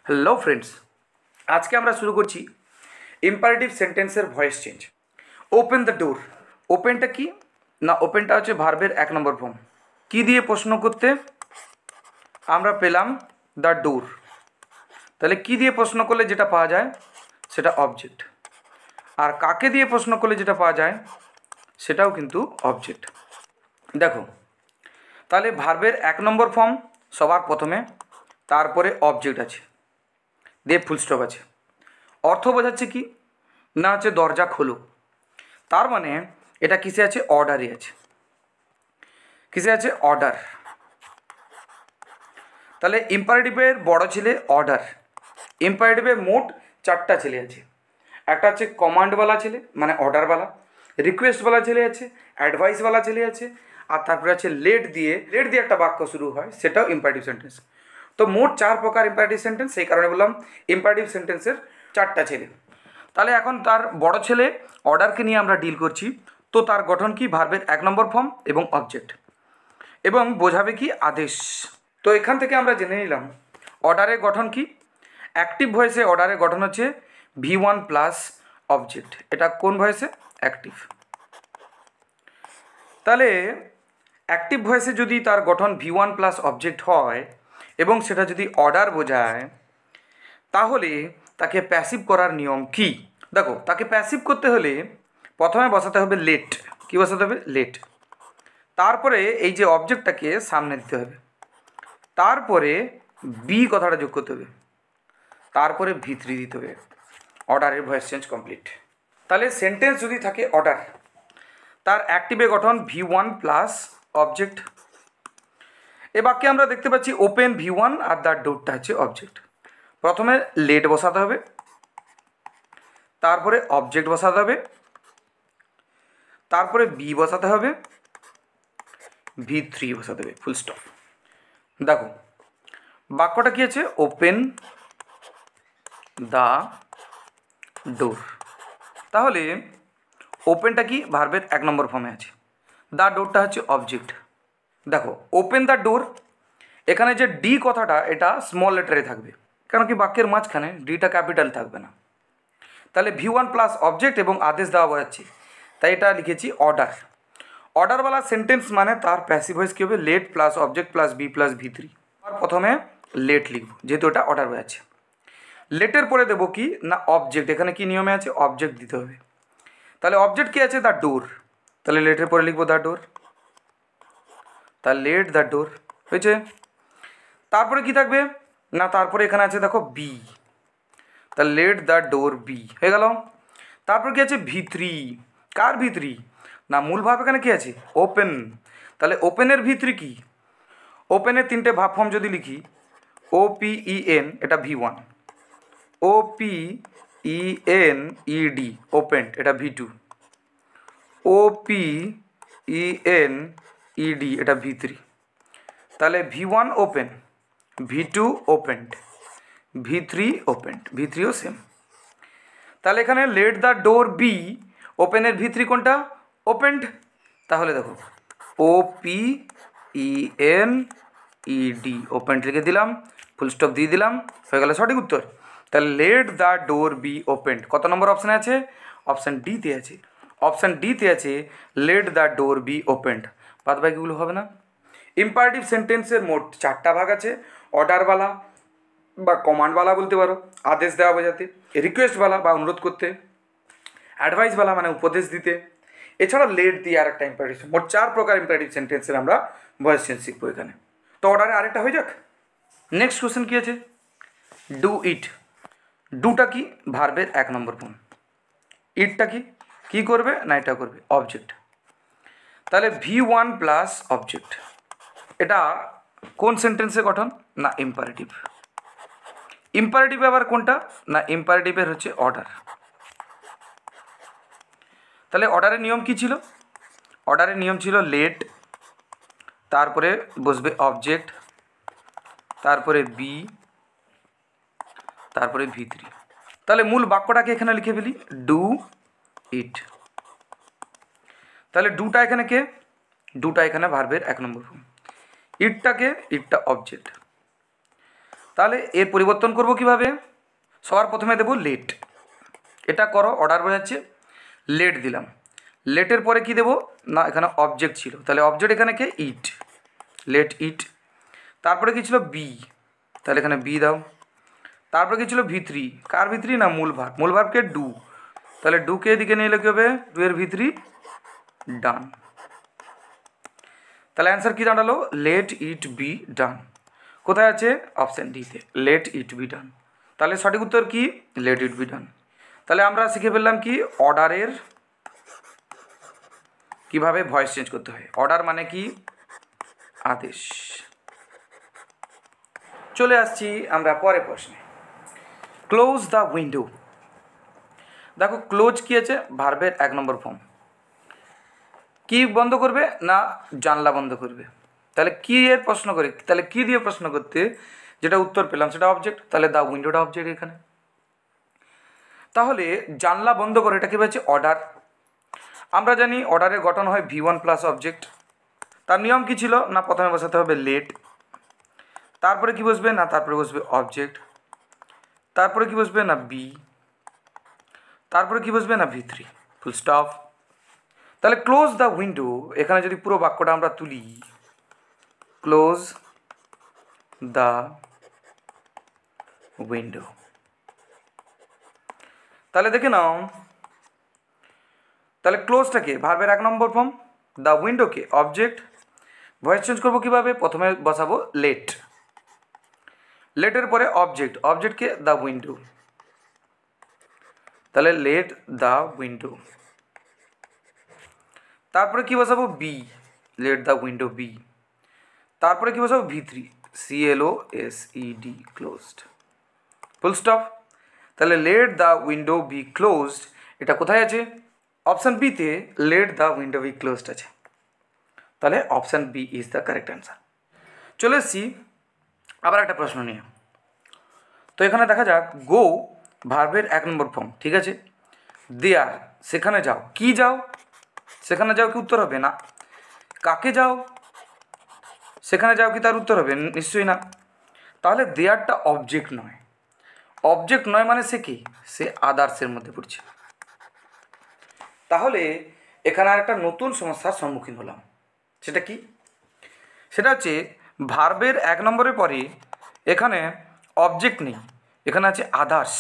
Hello friends, আজকে আমরা শুরু করছি ইম্পারেটিভ সেন্টেন্সের voice change. Open the door. ওপেনটা কি না, ওপেনটা হচ্ছে ভার্বের 1 নম্বর ফর্ম। কি দিয়ে প্রশ্ন করতে আমরা পেলাম দ্য ডোর, তাহলে কি দিয়ে প্রশ্ন করলে যেটা পাওয়া যায় সেটা অবজেক্ট, আর কাকে দিয়ে প্রশ্ন করলে যেটা পাওয়া যায় সেটাও কিন্তু অবজেক্ট। দেখো, তাহলে ভার্বের 1 নম্বর ফর্ম সবার প্রথমে, তারপরে অবজেক্ট আছে, দিয়ে ফুল স্টপ আছে। অর্থ বোঝাচ্ছে কি না, হচ্ছে দরজা খোলো। তার মানে এটা কিসে আছে? অর্ডারে আছে। কিসে আছে? অর্ডার। তাহলে ইম্পারেটিভের বড় ছেলে অর্ডার। ইম্পারেটিভের মোট 4টা ছেলে আছে। একটা হচ্ছে কমান্ডওয়ালা ছেলে, মানে অর্ডারওয়ালা। রিকোয়েস্টওয়ালা ছেলে আছে, অ্যাডভাইসওয়ালা ছেলে আছে, আর তারপরে আছে লেট দিয়ে একটা বাক্য শুরু হয়, সেটাও ইম্পারেটিভ সেন্টেন্স। তো মোট 4 প্রকার ইম্পারেটিভ সেন্টেন্স, সেই কারণে বললাম ইম্পারেটিভ সেন্টেন্সের 4টা ছেলে। তাহলে এখন তার বড় ছেলে অর্ডারকে নিয়ে আমরা ডিল করছি। তো তার গঠন কি? ভার্বের 1 নম্বর ফর্ম এবং অবজেক্ট, এবং বোঝাবে কি? আদেশ। তো এখান থেকে আমরা জেনে নিলাম অর্ডারের গঠন কি। অ্যাক্টিভ ভয়েসে অর্ডারের গঠন হচ্ছে V1 প্লাস অবজেক্ট। এটা কোন ভয়েসে? অ্যাক্টিভ। তাহলে অ্যাক্টিভ ভয়েসে যদি তার গঠন V1 প্লাস অবজেক্ট হয় এবং সেটা যদি অর্ডার বোঝায়, তাহলে তাকে প্যাসিভ করার নিয়ম কি? দেখো, তাকে প্যাসিভ করতে হলে প্রথমে বসাতে হবে লেট। কি বসাতে হবে? লেট। তারপরে এই যে অবজেক্টটাকে সামনে দিতে হবে, তারপরে বি কথাটা যোগ করতে হবে, তারপরে V3 দিতে হবে। অর্ডারের ভয়েস চেঞ্জ কমপ্লিট। তাহলে সেন্টেন্স যদি থাকে অর্ডার, তার অ্যাক্টিভে গঠন V1 প্লাস অবজেক্ট। এ বাক্যে আমরা দেখতে পাচ্ছি ওপেন V1 আর দ্য ডোরটা হচ্ছে অবজেক্ট। প্রথমে লেট বসাতে হবে, তারপরে অবজেক্ট বসাতে হবে, তারপরে বি বসাতে হবে, V3 বসাতে হবে, ফুল স্টপ। দেখো, বাক্যটা কি আছে? ওপেন দ্য ডোর। তাহলে ওপেনটা কি? ভার্বের 1 নম্বর ফর্মে আছে। দ্য ডোরটা হচ্ছে অবজেক্ট। দেখো, ওপেন দ্য ডোর, এখানে যে ডি কথাটা এটা স্মল লেটারে থাকবে, কারণ কি বাক্যের মাঝখানে ডিটা ক্যাপিটাল থাকবে না। তাহলে V1 প্লাস অবজেক্ট এবং আদেশ দেওয়া বোঝাচ্ছে, তাই এটা লিখেছি অর্ডার। অর্ডারওয়ালা সেন্টেন্স মানে তার প্যাসিভ ভয়েস কী হবে? Let plus object plus be plus V3। আর প্রথমে লেট লিখব, যেহেতু এটা অর্ডার বোঝাচ্ছে। লেটের পরে দেবো কি না, অবজেক্ট। এখানে কি নিয়মে আছে? অবজেক্ট দিতে হবে। তাহলে অবজেক্ট কি আছে? The door. তাহলে লেটের পরে লিখবো দ্য ডোর। তাহলে লেট দ্য ডোর হয়েছে। তারপরে কি থাকবে না, তারপরে এখানে আছে দেখো বি, তাহলে লেট দ্য ডোর বি হয়ে গেল। তারপর কি আছে? V3। কার V3? না, মূল ভাব এখানে কি আছে? ওপেন। তাহলে ওপেনের V3 কি? ওপেনের 3টে ভাব ফর্ম যদি লিখি, OPEN, এটা V1। OPENED, ওপেন্ড, এটা V2। OPENED, এটা V3। তাহলে V1 open, V2 opened, V3 opened, V3ও সেম। তাহলে এখানে লেট দ্য ডোর বি, ওপেনের V3 কোনটা? ওপেন্ড। তাহলে দেখো OPENED, ওপেন্ড লিখে দিলাম, ফুল স্টপ দিয়ে দিলাম, হয়ে গেল সঠিক উত্তর। তাহলে let the door be opened কত নম্বর অপশানে আছে? অপশান ডিতে আছে। অপশান ডিতে আছে let the door be opened. বাদ বাকিগুলো হবে না। ইম্পারেটিভ সেন্টেন্সের মোট 4টা ভাগ আছে। অর্ডারওয়ালা বা কমান্ডওয়ালা বলতে পারো, আদেশ দেওয়া বোঝাতে। রিকোয়েস্টওয়ালা বা অনুরোধ করতে। অ্যাডভাইসওয়ালা মানে উপদেশ দিতে। এছাড়া লেট দিয়ে আর একটা ইম্পারেটিভ। মোট 4 প্রকার ইম্পারেটিভ সেন্টেন্সের আমরা ভয়েস চেঞ্জ শিখবো এখানে। তো অর্ডারে আরেকটা হয়ে যাক। নেক্সট কোশ্চেন কী আছে? Do it. ডুটা কি? ভার্বের 1 নম্বর ফর্ম। ইটটা কি? কী করবে না, এটা করবে, অবজেক্ট। তাহলে V1 প্লাস অবজেক্ট, এটা কোন সেন্টেন্সে গঠন? না, ইম্পারেটিভ। ইম্পারেটিভ আবার কোনটা? না, ইম্পারেটিভের হচ্ছে অর্ডার। তাহলে অর্ডারের নিয়ম কী ছিল? অর্ডারের নিয়ম ছিল লেট, তারপরে বসবে অবজেক্ট, তারপরে বি, তারপরে V3। তাহলে মূল বাক্যটাকে এখানে লিখে ফেলি, ডু ইট। তাহলে ডুটা এখানে কে? ডুটা এখানে ভার্বের 1 নম্বর ফর্ম। ইটটা কে? ইটটা অবজেক্ট। তাহলে এর পরিবর্তন করব কিভাবে? সবার প্রথমে দেব লেট, এটা করো অর্ডার বোঝাচ্ছে, লেট দিলাম। লেটের পরে কি দেব না, এখানে অবজেক্ট ছিল, তাহলে অবজেক্ট এখানে কে ইট, লেট ইট। তারপরে কি ছিল বি, তাহলে এখানে বি দাও। তারপরে কি ছিল ভিতরি, কার ভিতরি না মূল ভার্ব, মূল ভার্বকে ডু, তাহলে ডুকে এদিকে নিয়ে এলে কী হবে ডু এর ভিতরি ডান। তাহলে অ্যান্সার কী দাঁড়ালো লেট ইট বি ডান। কোথায় আছে অপশান ডিতে, লেট ইট বি ডান। তাহলে সঠিক উত্তর কি লেট ইট বি ডান। তাহলে আমরা শিখে ফেললাম কি অর্ডারের কিভাবে ভয়েস চেঞ্জ করতে হয়। অর্ডার মানে কি আদেশ। চলে আসছি আমরা পরের প্রশ্নে, ক্লোজ দ্য উইন্ডো। দেখো ক্লোজ কী আছে ভার্বের 1 নম্বর ফর্ম, কি বন্ধ করবে না জানলা বন্ধ করবে। তাহলে কি এর প্রশ্ন করে, তাহলে কি দিয়ে প্রশ্ন করতে, যেটা উত্তর পেলাম সেটা অবজেক্ট, তাহলে দ্য উইন্ডোটা অবজেক্ট এখানে। তাহলে জানলা বন্ধ করে এটা কী বলছে অর্ডার। আমরা জানি অর্ডারের গঠন হয় V1 প্লাস অবজেক্ট। তার নিয়ম কি ছিল না প্রথমে বসাতে হবে লেট, তারপরে কি বসবে না তারপরে বসবে অবজেক্ট, তারপরে কি বসবে না বি, তারপরে কি বসবে না V3 ফুল স্টপ। তাহলে ক্লোজ দ্য উইন্ডো, এখানে যদি পুরো বাক্যটা আমরা তুলি, ক্লোজ দ্য উইন্ডো, তাহলে দেখে নাও, তাহলে ক্লোজটাকে ভার্বের 1 নম্বর ফর্ম, দ্য উইন্ডোকে অবজেক্ট। ভয়েস চেঞ্জ করবো কীভাবে, প্রথমে বসাবো লেট, লেটের পরে অবজেক্ট, অবজেক্টকে দ্য উইন্ডো, তাহলে লেট দ্য উইন্ডো। তারপরে কি বসাবো be, let the window be. তারপরে কি বসাবো V3 CLOSED closed full stop. তাহলে let the window be closed এটা কোথায় আছে অপশান বিতে, let the window be closed আছে। তাহলে option B is the correct answer. চলে এসছি আবার একটা প্রশ্ন নিয়ে। তো এখানে দেখা যাক গো ভার্বের 1 নম্বর ফর্ম, ঠিক আছে। দেয়ার সেখানে যাও, কি যাও সেখানে যাও কি উত্তর হবে না। কাকে যাও সেখানে যাও কি তার উত্তর হবে নিশ্চয়ই না। তাহলে দেয়ারটা অবজেক্ট নয়, অবজেক্ট নয় মানে সে কি, সে আদার্সের মধ্যে পড়ছে। তাহলে এখানে আর একটা নতুন সমস্যার সম্মুখীন হলাম, সেটা কি, সেটা হচ্ছে ভার্বের 1 নম্বরের পরে এখানে অবজেক্ট নেই, এখানে আছে আদার্স।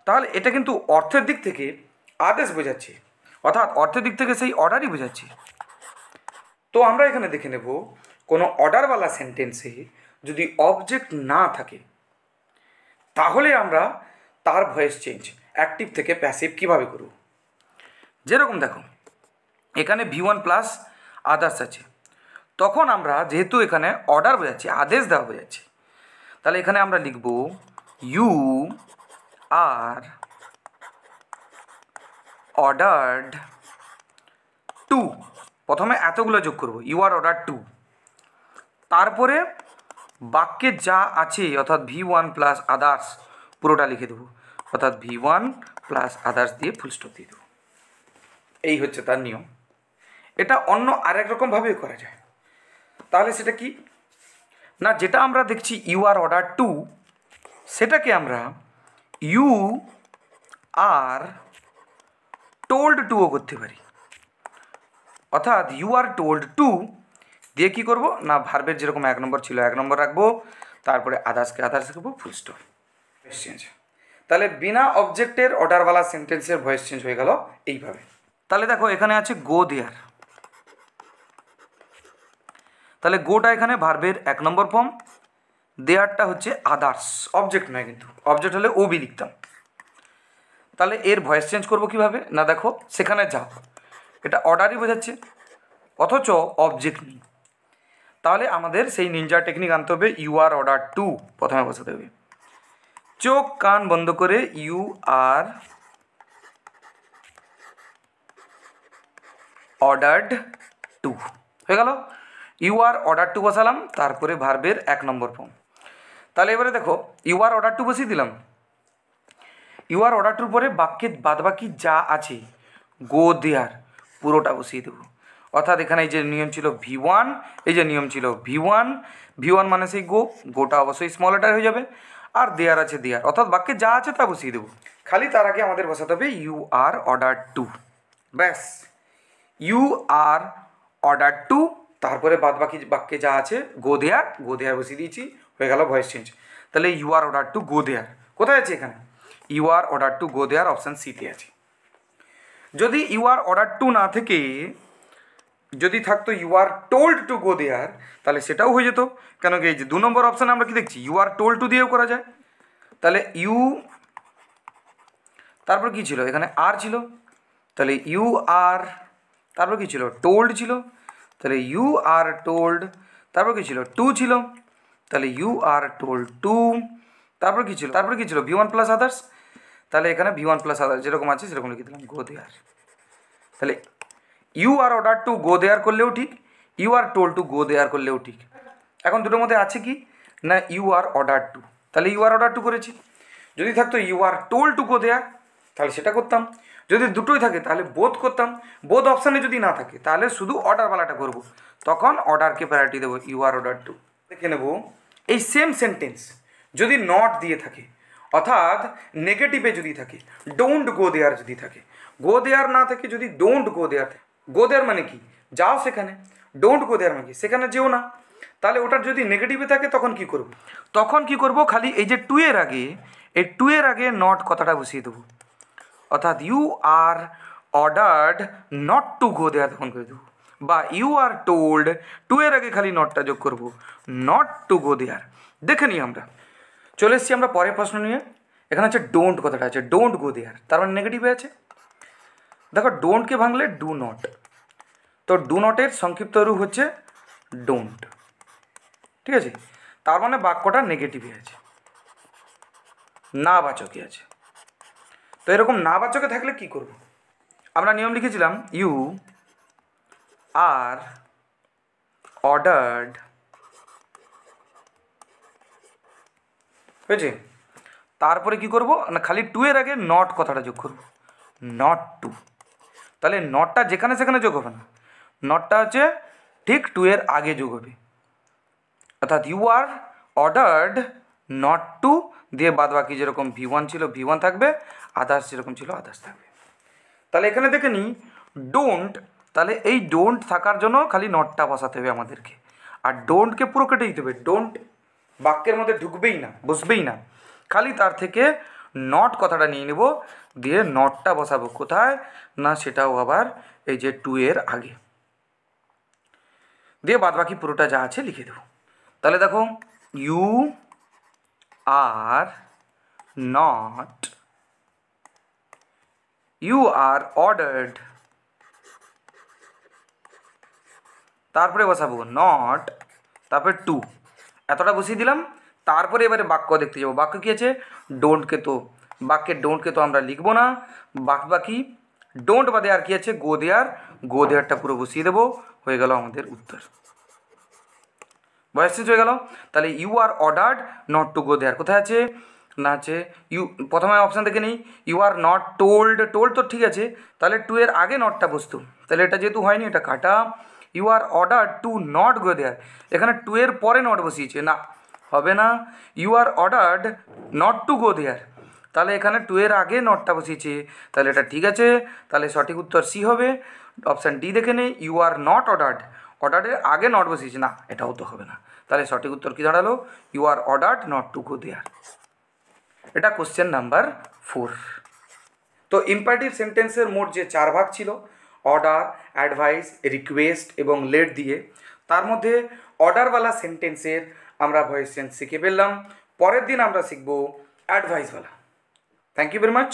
তাহলে এটা কিন্তু অর্থের দিক থেকে আদেশ বোঝাচ্ছে, অর্থাৎ অর্থের দিক থেকে সেই অর্ডারই বোঝাচ্ছে। তো আমরা এখানে দেখে নেব কোনো অর্ডারওয়ালা সেন্টেন্সে যদি অবজেক্ট না থাকে তাহলে আমরা তার ভয়েস চেঞ্জ অ্যাক্টিভ থেকে প্যাসিভ কীভাবে করব। যেরকম দেখো এখানে V1 প্লাস আদার্স আছে, তখন আমরা যেহেতু এখানে অর্ডার বোঝাচ্ছি আদেশ দেওয়া বোঝাচ্ছি, তাহলে এখানে আমরা লিখব ইউ আর অর্ডার্ড টু, প্রথমে এতগুলো যোগ করব ইউ আর অর্ডার টু, তারপরে বাক্যে যা আছে অর্থাৎ V1 প্লাস আদার্স পুরোটা লিখে দেবো, অর্থাৎ V1 প্লাস আদার্স দিয়ে ফুল স্টপ দিয়ে দেবো। এই হচ্ছে তার নিয়ম। এটা অন্য আরেক রকমভাবেও করা যায়। তাহলে সেটা কি না, যেটা আমরা দেখছি ইউ আর অর্ডার টু, সেটাকে আমরা ইউ আর টোল্ড টুও করতে পারি। অর্থাৎ ইউ আর টোল্ড টু দিয়ে কী করবো না ভার্বের যেরকম 1 নম্বর ছিল 1 নম্বর রাখবো, তারপরে আদার্সকে আদার্স রাখবো ফুল স্টপ, ভয়েস চেঞ্জ। তাহলে বিনা অবজেক্টের অর্ডারওয়ালা সেন্টেন্সের ভয়েস চেঞ্জ হয়ে গেল এইভাবে। তাহলে দেখো এখানে আছে গো দেয়ার, তাহলে গোটা এখানে ভার্বের 1 নম্বর ফর্ম, দেয়ারটা হচ্ছে আদার্স, অবজেক্ট নয়, কিন্তু অবজেক্ট হলে ও বি লিখতাম। তাহলে এর ভয়েস চেঞ্জ করবো কীভাবে না, দেখো সেখানে যাও এটা অর্ডারই বোঝাচ্ছে অথচ অবজেক্ট নেই, তাহলে আমাদের সেই নিনজা টেকনিক আনতে হবে, ইউ আর অর্ডার টু প্রথমে বসাতে হবে, চোখ কান বন্ধ করে ইউ আর অর্ডার্ড টু হয়ে গেল। ইউ আর অর্ডার টু বসালাম, তারপরে ভার্বের 1 নম্বর ফর্ম। তাহলে এবারে দেখো ইউ আর অর্ডার টু বসিয়ে দিলাম, ইউ আর অর্ডার টুর পরে বাক্যে বাদবাকি যা আছে গো দেয়ার পুরোটা বসিয়ে দেবো, অর্থাৎ এখানে এই যে নিয়ম ছিল V1, এই যে নিয়ম ছিল V1 মানে সেই গোটা অবশ্যই স্মল লেটার হয়ে যাবে, আর দেয়ার আছে দেয়ার, অর্থাৎ বাক্যে যা আছে তা বসিয়ে দেবো। খালি তার আগে আমাদের বসাতে হবে ইউ আর অর্ডার টু, ব্যাস ইউ আর অর্ডার টু, তারপরে বাদ বাকি বাক্যে যা আছে গো দেয়ার বসিয়ে দিয়েছি, হয়ে গেল ভয়েস চেঞ্জ। তাহলে you are order to go there কোথায় আছে? এখানে you are order to go there option সিতে আছে। যদি ইউ আর অর্ডার টু না থেকে যদি থাকতো you are told to go there, তাহলে সেটাও হয়ে যেত। কেন কি এই যে 2 নম্বর অপশানে আমরা কি দেখছি, ইউ আর টোল্ড টু দিয়েও করা যায়। তাহলে ইউ, তারপর কি ছিল এখানে আর ছিল, তাহলে ইউ আর, তারপর কি ছিল টোল্ড ছিল, তাহলে ইউ আর টোল্ড, তারপর কি ছিল টু ছিল, তাহলে ইউ আর টোল্ড টু, তারপর কি ছিল V1 প্লাস আদার্স, তাহলে এখানে V1 প্লাস আদার্স যেরকম আছে সেরকম লিখে দিলাম গো দেয়ার। তাহলে you are order to go there করলেও ঠিক, you are told to go there করলেও ঠিক। এখন দুটোর মধ্যে আছে কি না ইউ আর অর্ডার টু, তাহলে ইউ আর অর্ডার টু করেছি। যদি থাকতো you are told to go there, তাহলে সেটা করতাম। যদি দুটোই থাকে তাহলে বোধ করতাম। বোধ অপশানে যদি না থাকে তাহলে শুধু অর্ডারওয়ালাটা করব, তখন অর্ডারকে প্রায়োরিটি দেবো, ইউ আর অর্ডার টু। দেখে নেব এই সেম সেন্টেন্স যদি নট দিয়ে থাকে, অর্থাৎ নেগেটিভে যদি থাকে, ডোন্ট গো দেয়ার যদি থাকে, গো দেয়ার না থাকে যদি ডোন্ট গো দেয়ার থাকে। গো দেয়ার মানে কি যাও সেখানে, ডোন্ট গো দেয়ার মানে কি সেখানে যেও না। তাহলে ওটার যদি নেগেটিভে থাকে তখন কি করব, খালি এই যে টু এর আগে, এই টু এর আগে নট কথাটা বসিয়ে দেবো, অর্থাৎ you are ordered not to go there তখন করে দেবো, বা ইউ আর টোল্ড টু এর আগে খালি নটটা যোগ করব, নট টু গো দেয়ার। দেখে নিই আমরা, চলে এসেছি আমরা পরের প্রশ্ন নিয়ে। এখানে হচ্ছে ডোন্ট কথাটা আছে, ডোন্ট গো দেয়ার তার মানে নেগেটিভে আছে। দেখো ডোন্টকে ভাঙলে ডু নট, তো ডু নটের সংক্ষিপ্ত রূপ হচ্ছে ডোন্ট, ঠিক আছে? তার মানে বাক্যটা নেগেটিভে আছে, না বাচকে আছে। তো এরকম না বাচকে থাকলে কি করব? আমরা নিয়ম লিখেছিলাম ইউ আর অর্ডার্ড, হয়েছে? তারপরে কি করব না খালি টু এর আগে নট কথাটা যোগ করব, নট টু। তাহলে নটটা যেখানে সেখানে যোগ হবে না, নটটা হচ্ছে ঠিক টু এর আগে যোগ হবে, অর্থাৎ you are ordered not to দিয়ে বাদ বাকি যেরকম V1 ছিল V1 থাকবে, আদার্স যেরকম ছিল আদার্স থাকবে। তাহলে এখানে দেখে নিই ডোন্ট, তাহলে এই ডোন্ট থাকার জন্য খালি নটটা বসাতে হবে আমাদেরকে, আর ডোন্টকে পুরো কেটে দিতে হবে। ডোন্ট বাক্যের মধ্যে ঢুকবেই না, বসবেই না, খালি তার থেকে নট কথাটা নিয়ে নেব, দিয়ে নটটা বসাবো কোথায় না সেটাও আবার এই যে টু এর আগে, দিয়ে বাদ বাকি পুরোটা যা আছে লিখে দেবো। তাহলে দেখো you are not, you are ordered, তারপরে বসাবো নট, তারপরে টু, এতটা বসিয়ে দিলাম। তারপরে এবারে বাক্য দেখতে যাবো, বাক্য কী আছে ডোন্টকে, তো বাক্যের ডোন্টকে তো আমরা লিখবো না, বাকি ডোন্ট বাদে আর কি আছে গো দেয়ারটা পুরো বসিয়ে দেবো, হয়ে গেল আমাদের উত্তর। ভয়েস চেঞ্জ হয়ে গেল। তাহলে you are ordered not to go there কোথায় আছে না আছে ইউ, প্রথমে অপশান দেখে নিই you are not told, told তো ঠিক আছে, তাহলে টু এর আগে নটটা বসতো, তাহলে এটা যেহেতু হয়নি এটা কাটা। You are ordered to not go there, এখানে টু এর পরে নট বসিয়েছে, না হবে না। You are ordered not to go there, তাহলে এখানে টু এর আগে নটটা বসিয়েছে, তাহলে এটা ঠিক আছে, তাহলে সঠিক উত্তর সি হবে। অপশান ডি দেখে নেই ইউ আর নট অর্ডার্ড, অর্ডারের আগে নট বসিয়েছে, না এটাও তো হবে না, তাহলে সঠিক উত্তর কী দাঁড়ালো you are ordered not to go there. এটা কোশ্চেন নাম্বার 4। তো ইম্পারেটিভ সেন্টেন্সের মোট যে 4 ভাগ ছিল অর্ডার, অ্যাডভাইস, রিকোয়েস্ট এবং লেট দিয়ে, তার মধ্যে অর্ডারওয়ালা সেন্টেন্সের আমরা ভয়েস চেঞ্জ শিখে ফেললাম। পরের দিন আমরা শিখব অ্যাডভাইসওয়ালা। Thank you very much.